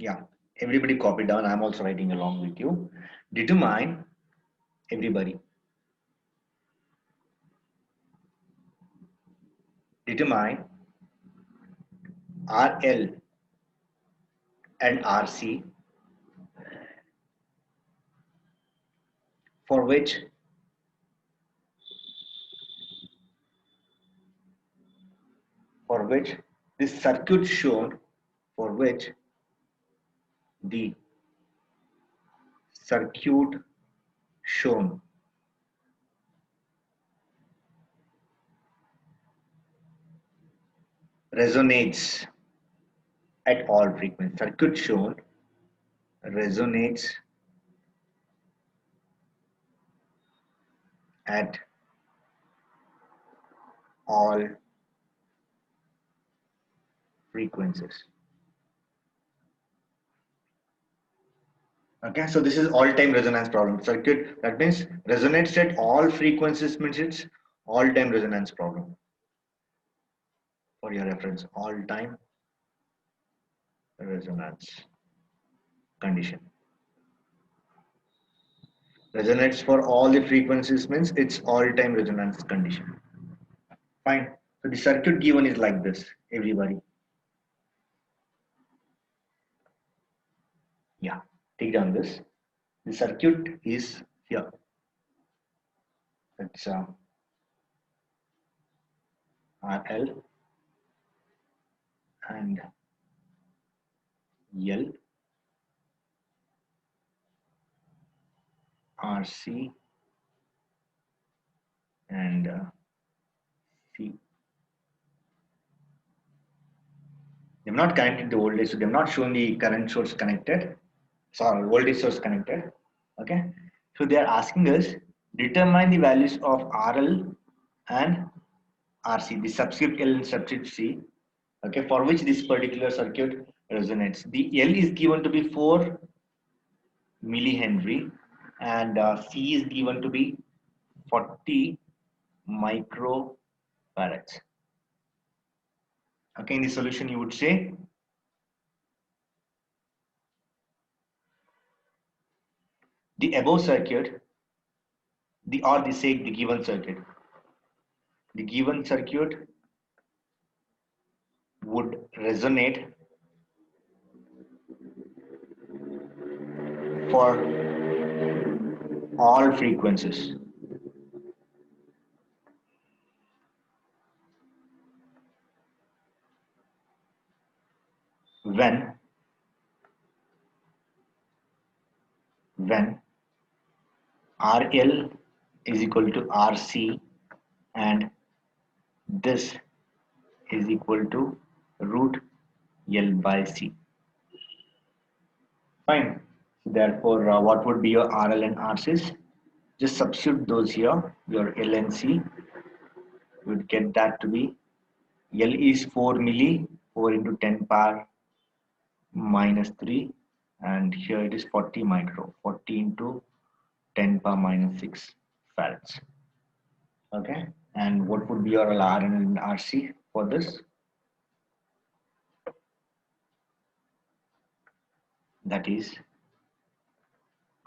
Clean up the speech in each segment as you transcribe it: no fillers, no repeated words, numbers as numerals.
Yeah, everybody copy down. I'm also writing along with you. Determine, everybody, determine RL and RC for which this circuit shown, for which the circuit shown resonates at all frequencies. Circuit shown resonates at all frequencies. Okay, so this is all-time resonance problem. Circuit, that means resonates at all frequencies, means it's all-time resonance problem. For your reference, all-time resonance condition. Resonates for all the frequencies means it's all-time resonance condition. Fine. So the circuit given is like this, everybody. Yeah, take down this. The circuit is here. It's RL and L, RC and C. They've not connected the voltage, so they've not shown the current source connected. Sorry, voltage source connected. Okay. So they are asking us determine the values of RL and RC, the subscript L and subscript C. Okay, for which this particular circuit resonates. The L is given to be 4 millihenry and C is given to be 40 microfarads. Okay, in the solution you would say the above circuit, the given circuit. The given circuit would resonate for all frequencies. When RL is equal to RC and this is equal to root L by C. Fine. Therefore, what would be your RL and RCs? Just substitute those here. Your L and C would get that to be L is 4 milli, 4 into 10 power minus 3, and here it is 40 micro, 40 into 10 power minus 6 farads. Okay, and what would be your RL and RC for this? That is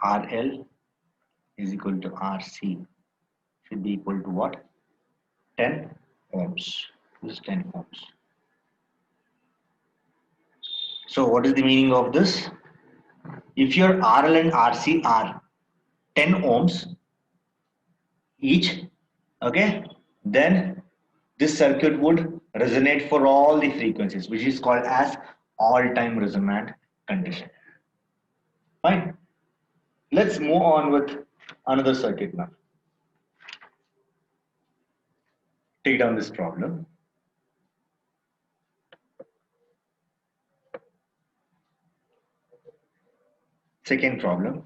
RL is equal to RC should be equal to what? 10 ohms. This is 10 ohms. So what is the meaning of this? If your RL and RC are 10 ohms each, okay, then this circuit would resonate for all the frequencies, which is called as all-time resonant condition. Fine. Let's move on with another circuit now. Take down this problem. Second problem.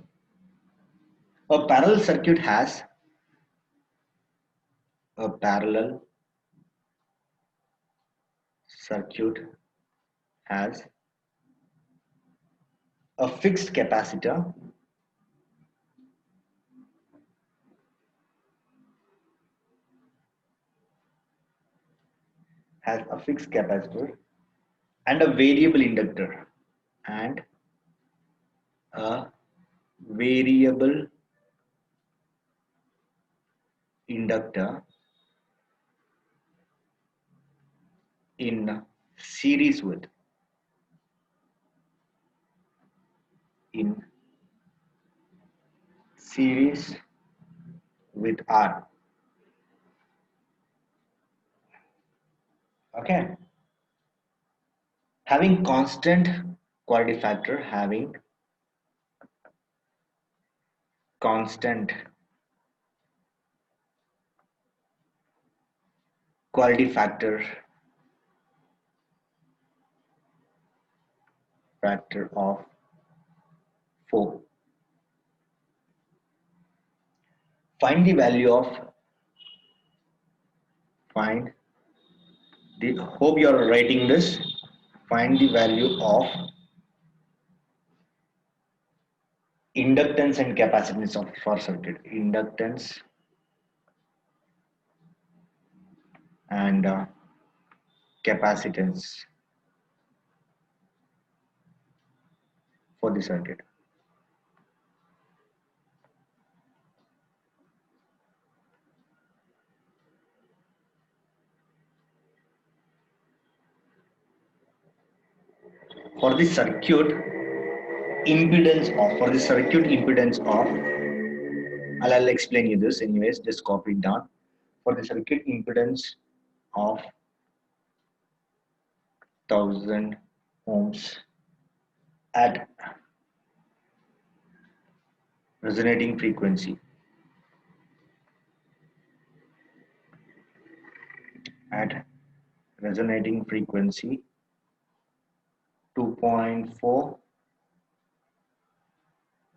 A parallel circuit has a parallel circuit has a fixed capacitor and a variable inductor and a variable inductor in series with in series with R. Okay, having constant quality factor, having constant quality factor of 4. Find the value of find the hope you are writing this. Find the value of inductance and capacitance of for circuit. Inductance and capacitance for the circuit. For the circuit impedance of I'll explain you this anyways, just copy it down. For the circuit impedance of 1000 ohms at resonating frequency at resonating frequency 2.4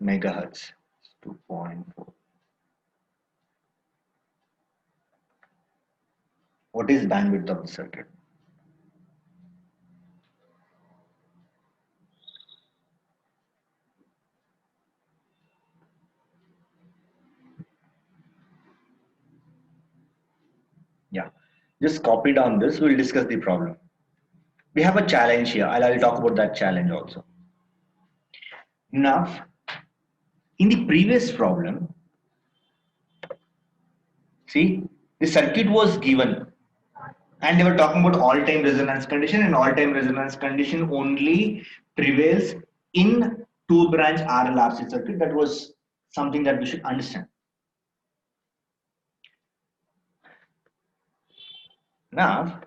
megahertz. 2.4. What is bandwidth of the circuit? Yeah, just copy down this. We'll discuss the problem. We have a challenge here. I'll talk about that challenge also. Now, in the previous problem, see, the circuit was given and they were talking about all-time resonance condition, and all-time resonance condition only prevails in two-branch RLRC circuit. That was something that we should understand. Now,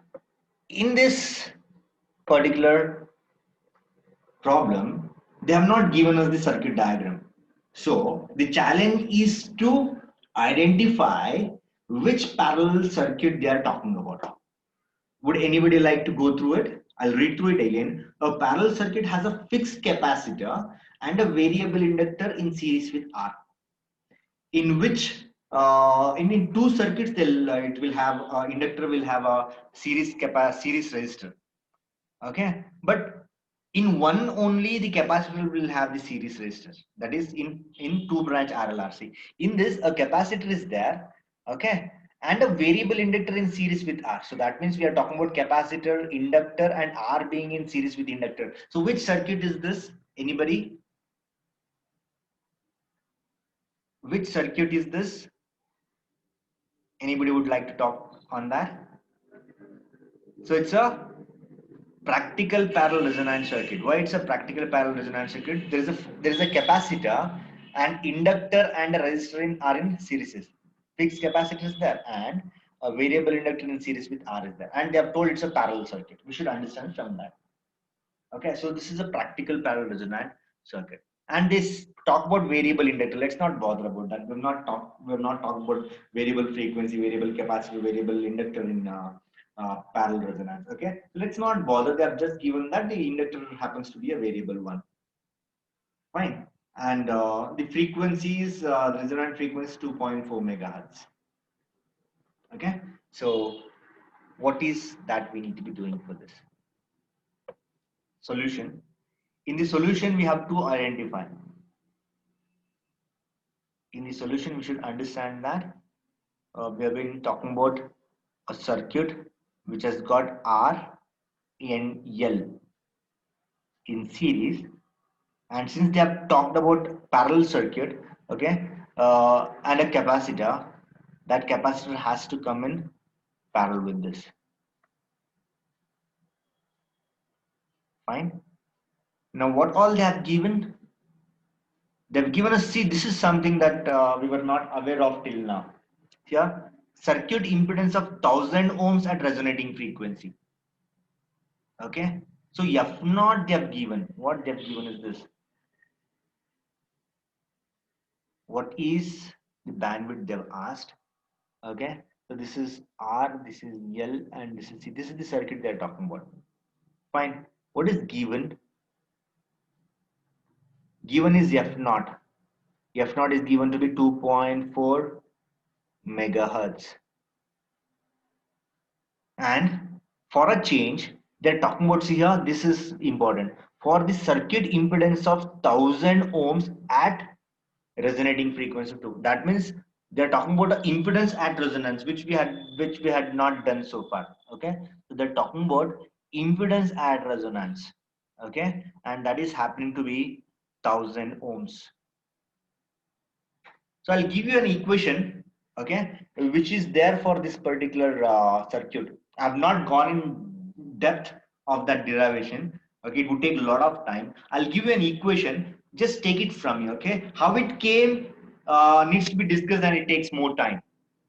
in this particular problem, they have not given us the circuit diagram. So the challenge is to identify which parallel circuit they are talking about. Would anybody like to go through it? I'll read through it again. A parallel circuit has a fixed capacitor and a variable inductor in series with R, in which in two circuits it will have inductor will have a series resistor. Okay, but in one only the capacitor will have the series resistor, that is in two branch RLRC. In this a capacitor is there, okay, and a variable inductor in series with R. So that means we are talking about capacitor, inductor and R being in series with inductor. So which circuit is this? Anybody? Which circuit is this? Anybody would like to talk on that? So it's a practical parallel resonance circuit. Why it's a practical parallel resonance circuit? There is a capacitor, an inductor and a resistor are in series. Fixed capacitor is there and a variable inductor in series with R is there, and they have told it's a parallel circuit. We should understand from that. Okay, so this is a practical parallel resonant circuit. And this talk about variable inductor. Let's not bother about that. We've not talked about variable frequency, variable capacity, variable inductor in parallel resonance. Okay, so let's not bother. They have just given that the inductor happens to be a variable one. Fine. And the frequencies, the resonant frequency is 2.4 megahertz. Okay, so what is that we need to be doing for this? Solution. In the solution, we have to identify. In the solution, we should understand that we have been talking about a circuit which has got R and L in series And since they have talked about parallel circuit, okay, and a capacitor, that capacitor has to come in parallel with this. Fine. Now what all they have given? They've given us, see, this is something that we were not aware of till now. Here, circuit impedance of 1000 ohms at resonating frequency. Okay, so F naught they have given. What they have given is this. What is the bandwidth they've asked? Okay, so this is R, this is L, and this is C. This is the circuit they're talking about. Fine. What is given? Given is F naught. F naught is given to be 2.4 megahertz. And for a change, they're talking about, see here, this is important. For the circuit impedance of 1000 ohms at resonating frequency 2. That means they're talking about the impedance at resonance, which we had not done so far. Okay, so they're talking about impedance at resonance. Okay, and that is happening to be 1000 ohms. So I'll give you an equation, okay, which is there for this particular circuit. I've not gone in depth of that derivation. Okay, it would take a lot of time. I'll give you an equation. Just take it from you. Okay, how it came needs to be discussed, and it takes more time.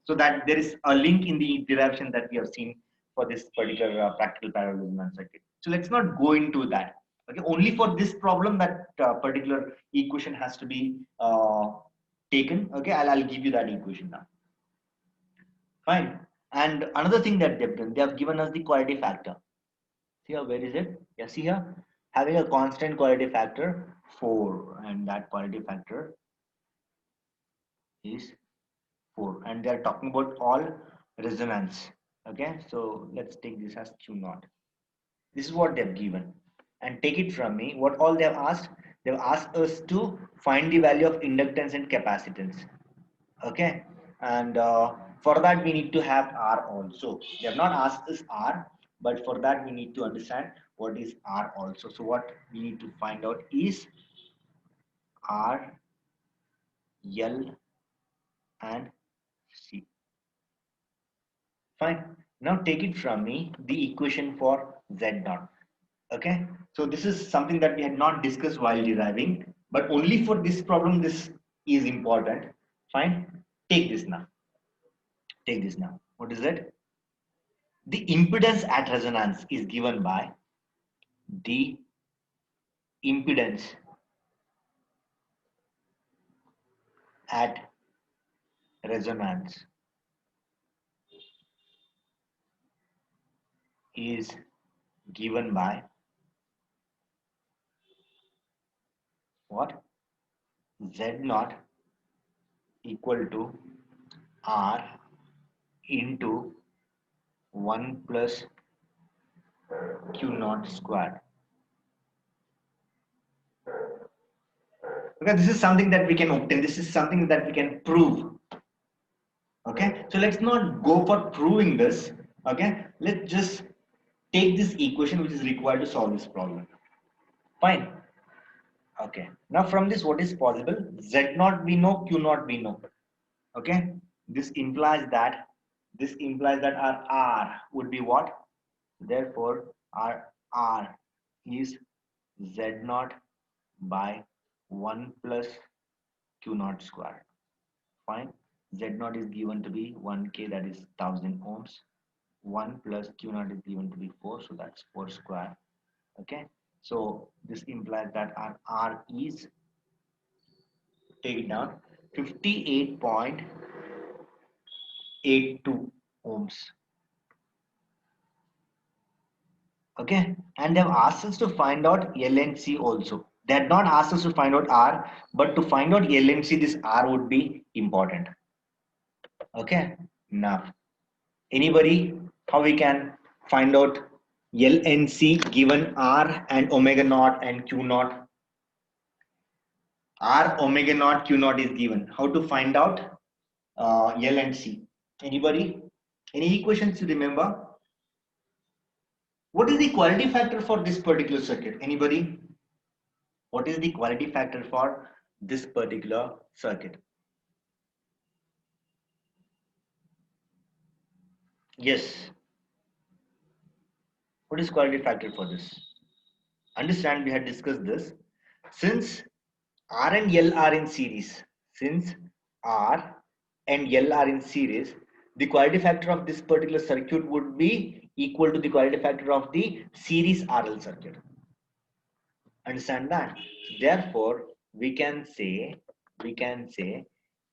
So that there is a link in the derivation that we have seen for this particular practical parallelism circuit. So let's not go into that. Okay, only for this problem that particular equation has to be taken. Okay, I'll give you that equation now. Fine. And another thing that they've done, they have given us the quality factor. See here, where is it? Yeah, see here, having a constant quality factor 4, and that quality factor is 4, and they are talking about all resonance. Okay, so let's take this as Q naught. This is what they've given, and take it from me. What all they've asked? They've asked us to find the value of inductance and capacitance. Okay, and for that we need to have R also. They have not asked us R, but for that we need to understand what is R also. So what we need to find out is R, L, and C. Fine. Now take it from me the equation for Z naught. Okay, so this is something that we had not discussed while deriving, but only for this problem this is important. Fine, take this now. Take this now. What is it? The impedance at resonance is given by the impedance at resonance is given by what? Z naught equal to R into 1 plus Q naught squared. Okay, this is something that we can obtain. This is something that we can prove. Okay, so let's not go for proving this. Okay, let's just take this equation which is required to solve this problem. Fine. Okay, now from this what is possible? Z naught we know, Q naught we know. Okay, this implies that our R would be what? Therefore our R is Z naught by 1 plus Q naught square. Fine. Z naught is given to be 1K, that is 1000 ohms. 1 plus Q naught is given to be 4, so that's 4 square. Okay, so this implies that our R is, take it down, 58.82 ohms. Okay, and they've asked us to find out L and C also. They had not asked us to find out R, but to find out L and C, this R would be important. Okay, now anybody, how we can find out L and C given R and omega naught and Q naught? R, omega naught, Q naught is given. How to find out L and C? Anybody? Any equations to remember? What is the quality factor for this particular circuit? Anybody? What is the quality factor for this particular circuit? Yes. What is quality factor for this? Understand, we had discussed this. Since R and L are in series, since R and L are in series, the quality factor of this particular circuit would be equal to the quality factor of the series RL circuit. Understand that? Therefore, we can say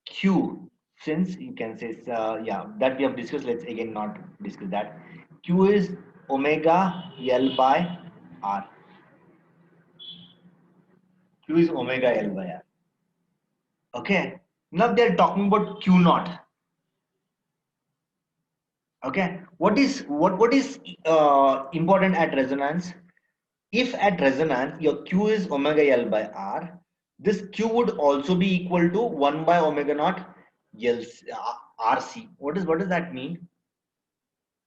Q, since you can say yeah, that we have discussed. Let's again not discuss that. Q is omega L by R. Q is omega L by R. Okay. Now they are talking about Q naught. Okay. What is important at resonance? If at resonance your Q is omega L by R, this Q would also be equal to 1 by omega naught L RC. What does that mean?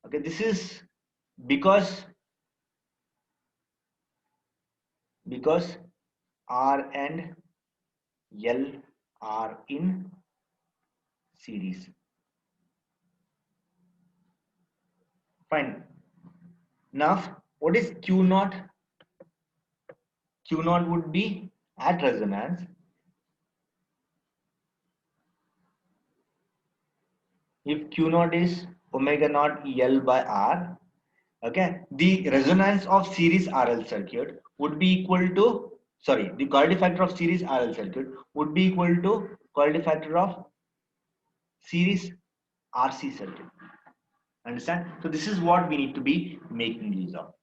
Okay, this is because R and L are in series. Fine. Now, what is Q naught? Q naught would be at resonance. If Q naught is omega naught L by R, okay, the resonance of series RL circuit would be equal to, sorry, the quality factor of series RL circuit would be equal to quality factor of series RC circuit. Understand? So this is what we need to be making use of.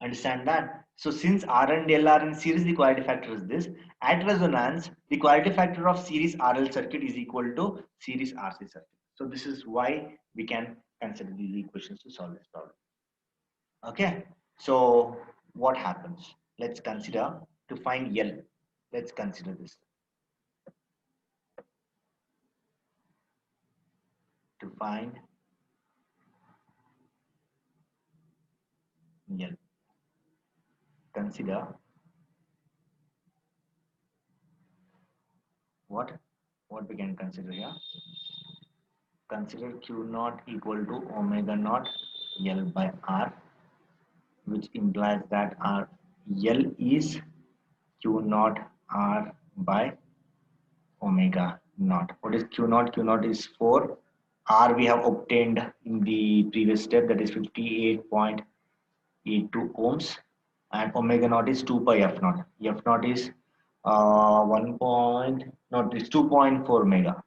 Understand that? So since R and L are in series, the quality factor is this. At resonance, the quality factor of series RL circuit is equal to series RC circuit. So this is why we can consider these equations to solve this problem. Okay. So what happens? Let's consider to find L. Let's consider this. To find L. Consider what we can consider here. Consider Q naught equal to omega naught L by R, which implies that R L is Q naught R by omega naught. What is Q naught? Q naught is 4. R we have obtained in the previous step, that is 58.82 ohms, and omega naught is 2 pi F naught. F naught is 1 point, not is 2.4 mega.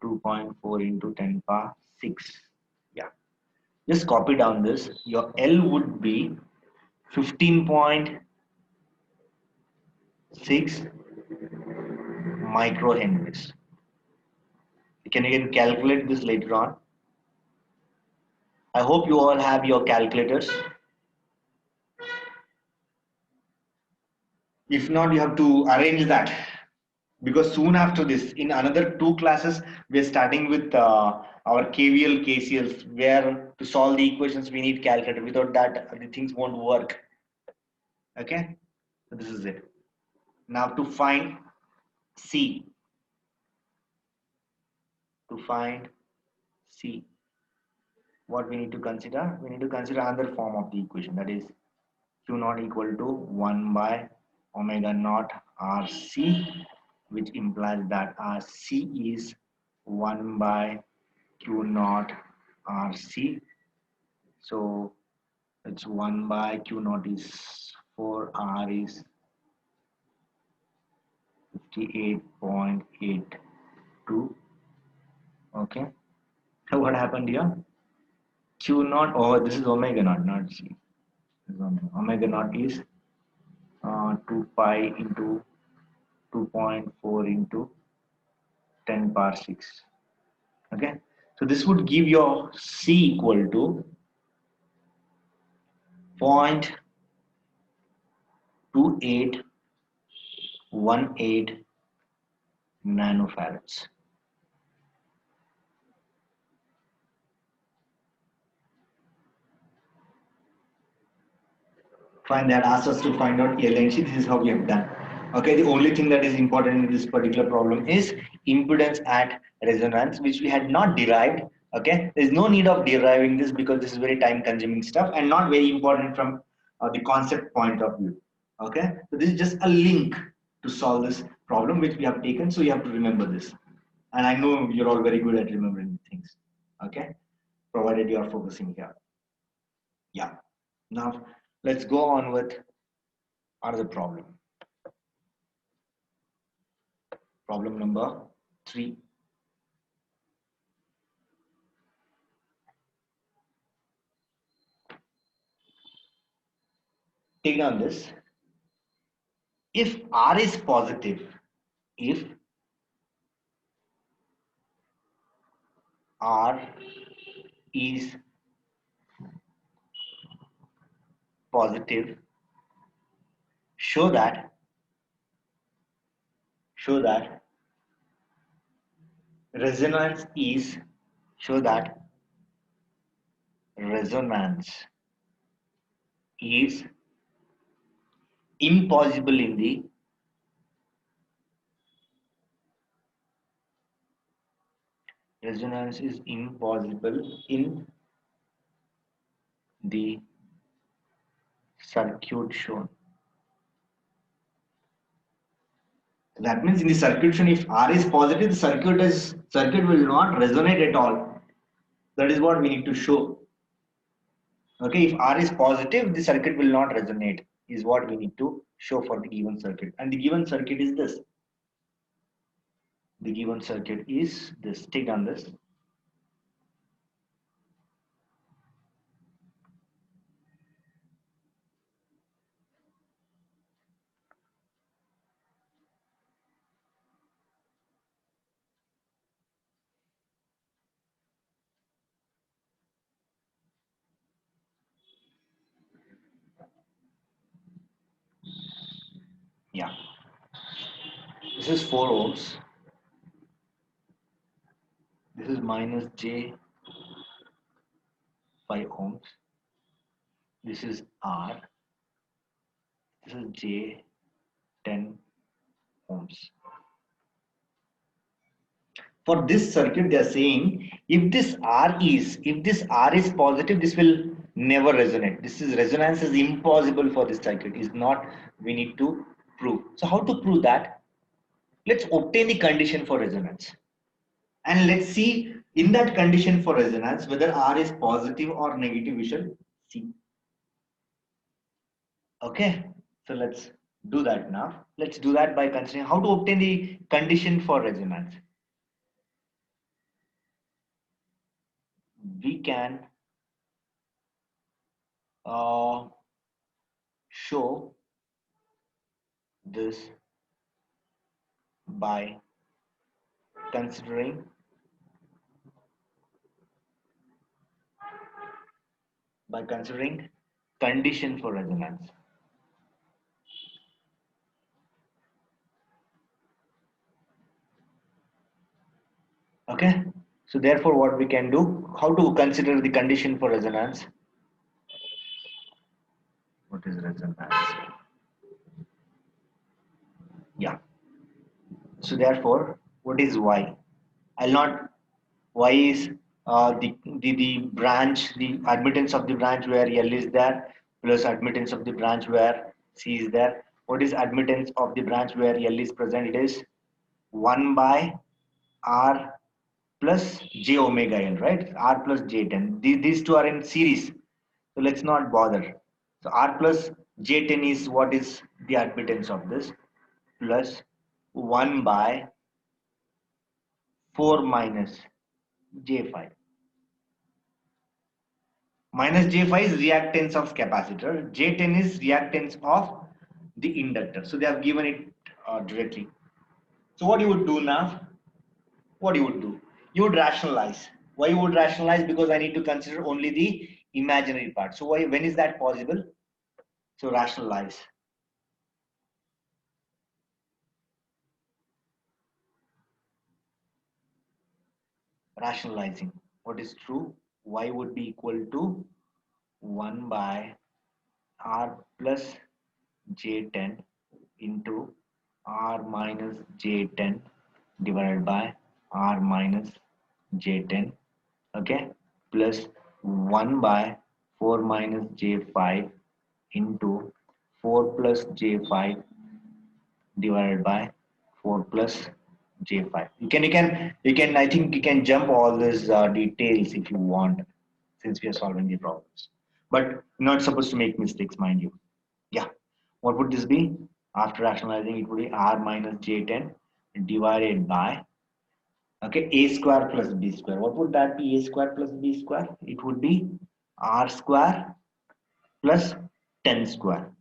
2.4 into 10 power 6. Yeah, just copy down this. Your L would be 15.6 microhenries. You can calculate this later on. I hope you all have your calculators. If not, you have to arrange that, because soon after this, in another 2 classes, we are starting with our KVL, KCLs, where to solve the equations we need calculator. Without that, the things won't work. Okay, so this is it. Now to find C, what we need to consider? We need to consider another form of the equation, that is Q naught equal to 1 by omega naught RC, which implies that RC is 1 by Q naught RC. So it's 1 by Q naught is 4, R is 58.82. Okay. So what happened here? Q naught, oh, this is omega naught, not C. Omega naught is 2 pi into 2.4 into 10 power 6. Okay, so this would give your C equal to 0.2818 nanofarads. Fine, that asks us to find out LNC. This is how we have done. Okay, the only thing that is important in this particular problem is impedance at resonance, which we had not derived. Okay, there's no need of deriving this because this is very time consuming stuff and not very important from the concept point of view. Okay, so this is just a link to solve this problem which we have taken. So you have to remember this. And I know you're all very good at remembering things. Okay, provided you are focusing here. Yeah. Now let's go on with another problem. Problem number 3. Take down this. If R is positive, if R is positive, show that resonance is show that resonance is impossible in the resonance is impossible in the circuit shown. That means in the circuit shown, if R is positive, the circuit will not resonate at all. That is what we need to show. Okay, if R is positive, the circuit will not resonate, is what we need to show for the given circuit. And the given circuit is this. The given circuit is this. Take down this. Yeah. This is 4 ohms. This is minus J 5 ohms. This is R. This is J 10 ohms. For this circuit, they are saying if this R is positive, this will never resonate. This is resonance is impossible for this circuit. Is not we need to prove. So how to prove that? Let's obtain the condition for resonance, and let's see in that condition for resonance whether R is positive or negative. We shall see. Okay, so let's do that now. Let's do that by considering how to obtain the condition for resonance. We can show this by considering condition for resonance. Okay, so therefore what we can do, how to consider the condition for resonance. What is resonance? Yeah, so therefore what is Y? I'll not, Y is the branch, the admittance of the branch where L is there plus admittance of the branch where C is there. What is admittance of the branch where L is present? It is 1 by R plus J omega L, right? R plus J10. These two are in series. So let's not bother. So R plus J10 is what is the admittance of this plus 1 by 4 minus J5. Minus J5 is reactance of capacitor. J10 is reactance of the inductor. So they have given it directly. So what you would do now? What you would do? You would rationalize. Why you would rationalize? Because I need to consider only the imaginary part. So why, when is that possible? So rationalize. Rationalizing. What is true? Y would be equal to 1 by R plus J10 into R minus J10 divided by R minus J10, okay, plus 1 by 4 minus J5 into 4 plus J5 divided by 4 plus J5. You can I think you can jump all these details if you want, since we are solving the problems. But you're not supposed to make mistakes, mind you. Yeah. What would this be? After rationalizing, it would be R minus J10 divided by, okay, A square plus B square. What would that be? A square plus B square? It would be R square plus 10 square.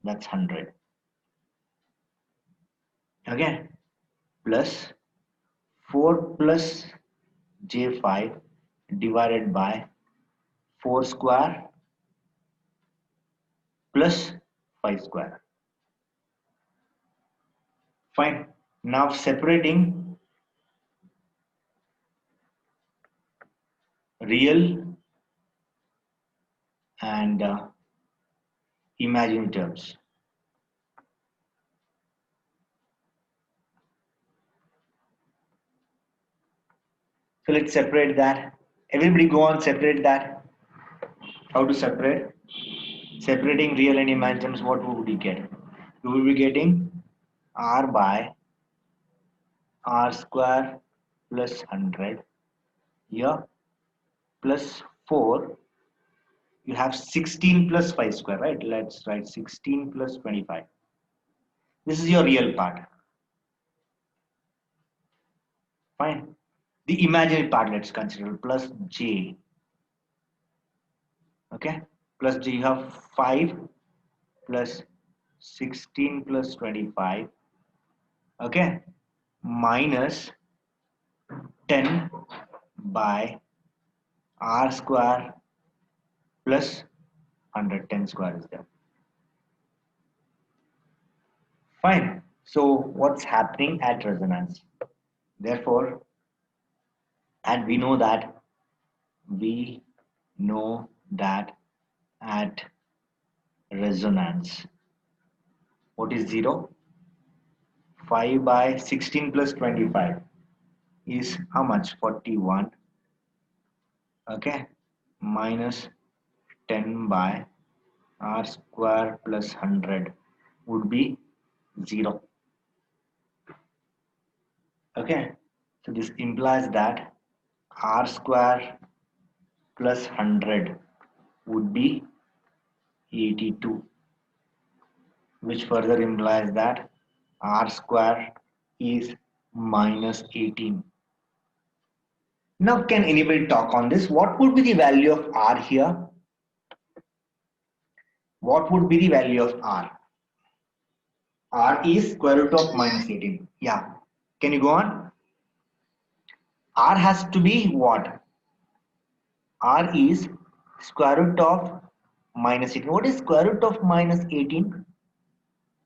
That's 100. Okay. Plus 4 plus J5 divided by 4 square plus 5 square. Fine. Now separating real and imaginary terms. So let's separate that. Everybody go on, separate that. How to separate? Separating real and imaginary terms, what would we get? We will be getting R by R square plus 100 here plus 4. You have 16 plus 5 square, right? Let's write 16 plus 25. This is your real part. Fine. The imaginary part, let's consider plus J. Okay. Plus J, you have 5 plus 16 plus 25. Okay. Minus 10 by R square plus 110 square is there. Fine. So what's happening at resonance? Therefore, and we know that at resonance, what is 0? 5 by 16 plus 25 is how much? 41. Okay. Minus 10 by R square plus 100 would be 0. Okay. So this implies that R square plus 100 would be 82, which further implies that R square is minus 18. Now, can anybody talk on this? What would be the value of R here? What would be the value of R? R is square root of minus 18. Yeah. Can you go on? R has to be what? R is square root of minus 18. What is square root of minus 18?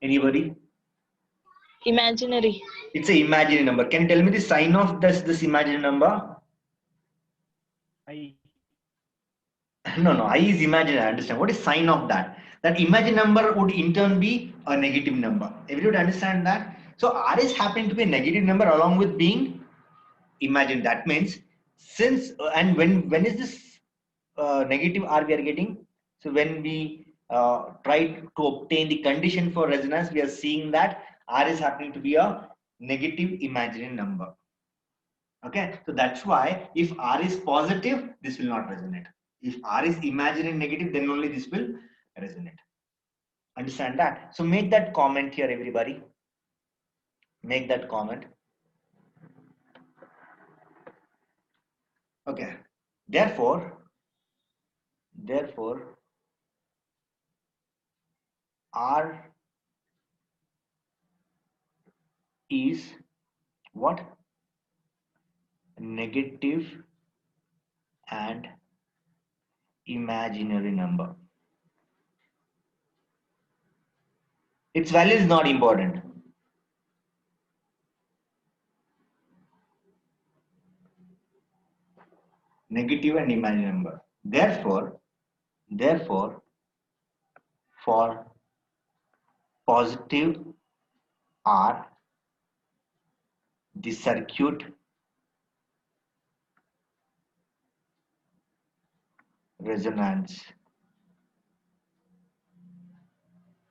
Anybody? Imaginary. It's an imaginary number. Can you tell me the sign of this imaginary number? I. No, I is imaginary. I understand. What is sign of that? That imaginary number would in turn be a negative number. Everybody understand that? So R is happening to be a negative number along with being imaginary. That means since and when is this negative R we are getting? So when we try to obtain the condition for resonance, we are seeing that R is happening to be a negative imaginary number. Okay, so that's why if R is positive, this will not resonate. If R is imaginary negative, then only this will resonate. Understand that? So make that comment here, everybody. Make that comment. Okay. Therefore, R is what? Negative and imaginary number. Its value is not important. Negative and imaginary number. Therefore, for positive R, the circuit resonance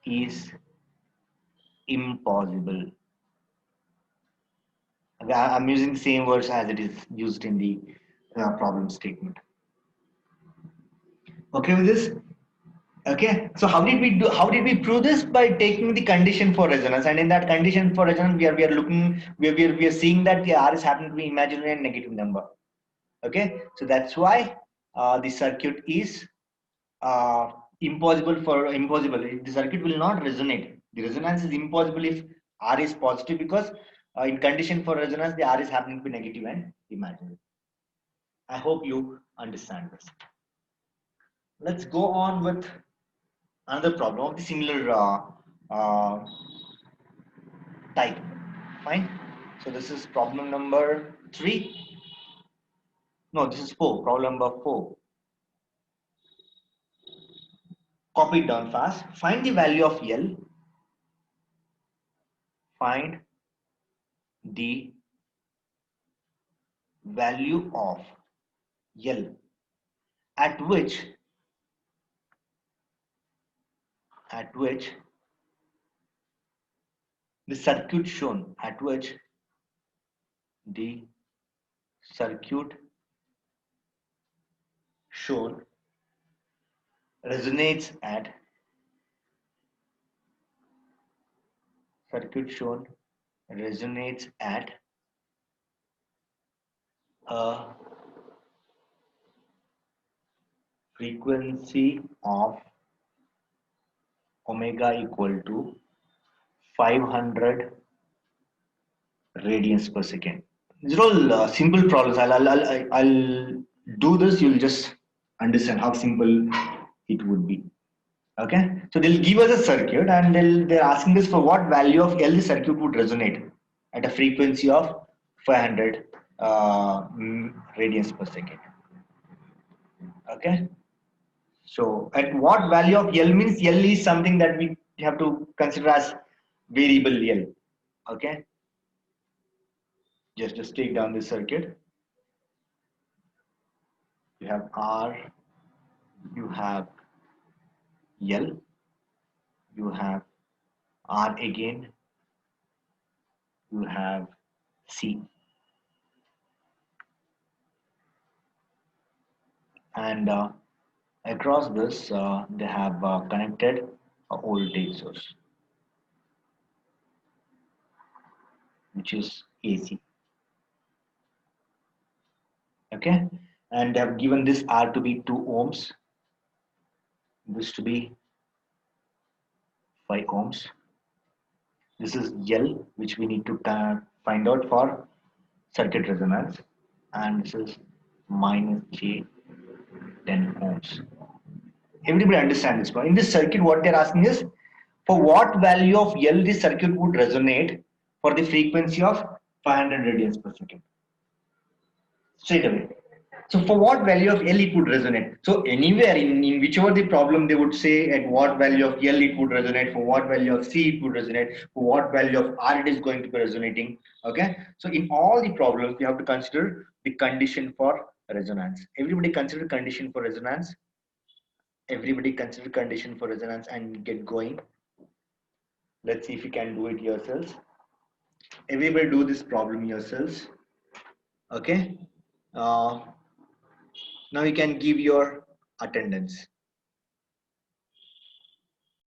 is impossible. I'm using the same words as it is used in the problem statement. Okay with this? Okay. So how did we prove this? By taking the condition for resonance, and in that condition for resonance, we are looking, we are seeing that the R is happening to be imaginary and negative number. Okay. So that's why the circuit is impossible. The circuit will not resonate. The resonance is impossible if R is positive, because in condition for resonance, the R is happening to be negative and imaginary. I hope you understand this. Let's go on with another problem of the similar type. Fine. So this is problem number 3. No, this is 4. Problem number 4. Copy it down fast. Find the value of L. Find the value of L at which the circuit shown resonates at a frequency of omega equal to 500 radians per second. These are all simple problems. I'll do this. You'll just understand how simple it would be. Okay. So they'll give us a circuit, and they're asking us for what value of L the circuit would resonate at a frequency of 500 radians per second. Okay. So at what value of L means L is something that we have to consider as variable L. Okay. Just take down this circuit. You have R, you have L, you have R again, you have C. And across this, they have connected a voltage source, which is AC. Okay, and they have given this R to be 2 ohms, this to be 5 ohms. This is L, which we need to find out for circuit resonance, and this is minus J 10 ohms. Everybody understand this point. In this circuit, what they're asking is for what value of L this circuit would resonate for the frequency of 500 radians per second. Straight away. So for what value of L it would resonate? So anywhere in whichever the problem, they would say at what value of L it would resonate, for what value of C it would resonate, for what value of R it is going to be resonating. Okay. So in all the problems, we have to consider the condition for resonance. Everybody consider condition for resonance. Everybody consider condition for resonance and get going. Let's see if you can do it yourselves. Everybody do this problem yourselves. Okay. Now you can give your attendance.